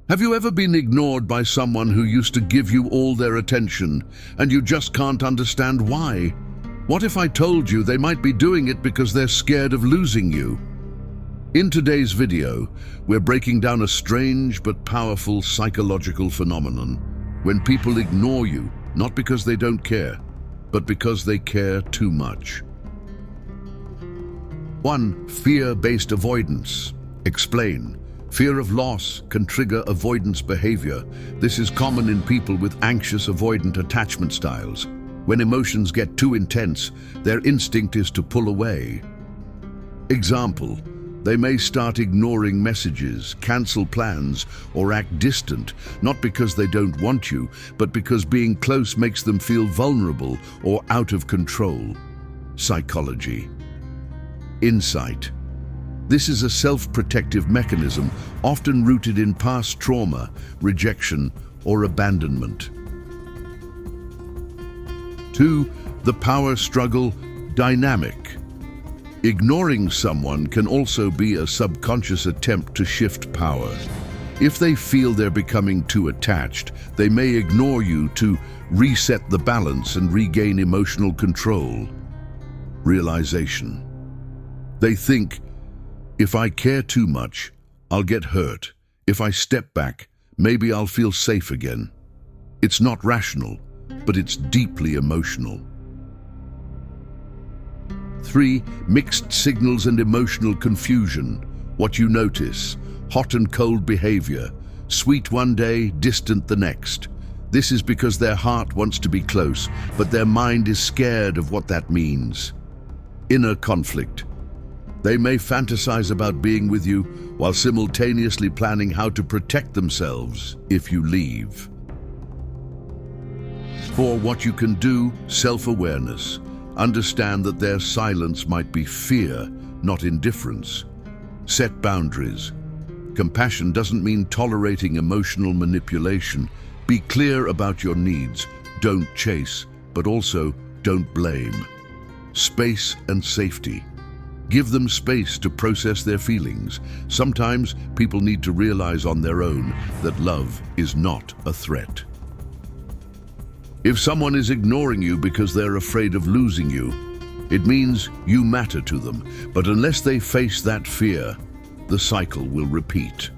Have you ever been ignored by someone who used to give you all their attention and you just can't understand why? What if I told you they might be doing it because they're scared of losing you? In today's video, we're breaking down a strange but powerful psychological phenomenon when people ignore you, not because they don't care, but because they care too much. 1. Fear-based avoidance. Explain. Fear of loss can trigger avoidance behavior. This is common in people with anxious avoidant attachment styles. When emotions get too intense, their instinct is to pull away. Example: they may start ignoring messages, cancel plans, or act distant, not because they don't want you, but because being close makes them feel vulnerable or out of control. Psychology. Insight. This is a self-protective mechanism, often rooted in past trauma, rejection, or abandonment. 2. The power struggle dynamic. Ignoring someone can also be a subconscious attempt to shift power. If they feel they're becoming too attached, they may ignore you to reset the balance and regain emotional control. Realization. They think, if I care too much, I'll get hurt. If I step back, maybe I'll feel safe again. It's not rational, but it's deeply emotional. 3. Mixed signals and emotional confusion. What you notice: hot and cold behavior, sweet one day, distant the next. This is because their heart wants to be close, but their mind is scared of what that means. Inner conflict. They may fantasize about being with you while simultaneously planning how to protect themselves if you leave. 4. What you can do: self-awareness. Understand that their silence might be fear, not indifference. Set boundaries. Compassion doesn't mean tolerating emotional manipulation. Be clear about your needs. Don't chase, but also don't blame. Space and safety. Give them space to process their feelings. Sometimes people need to realize on their own that love is not a threat. If someone is ignoring you because they're afraid of losing you, it means you matter to them. But unless they face that fear, the cycle will repeat.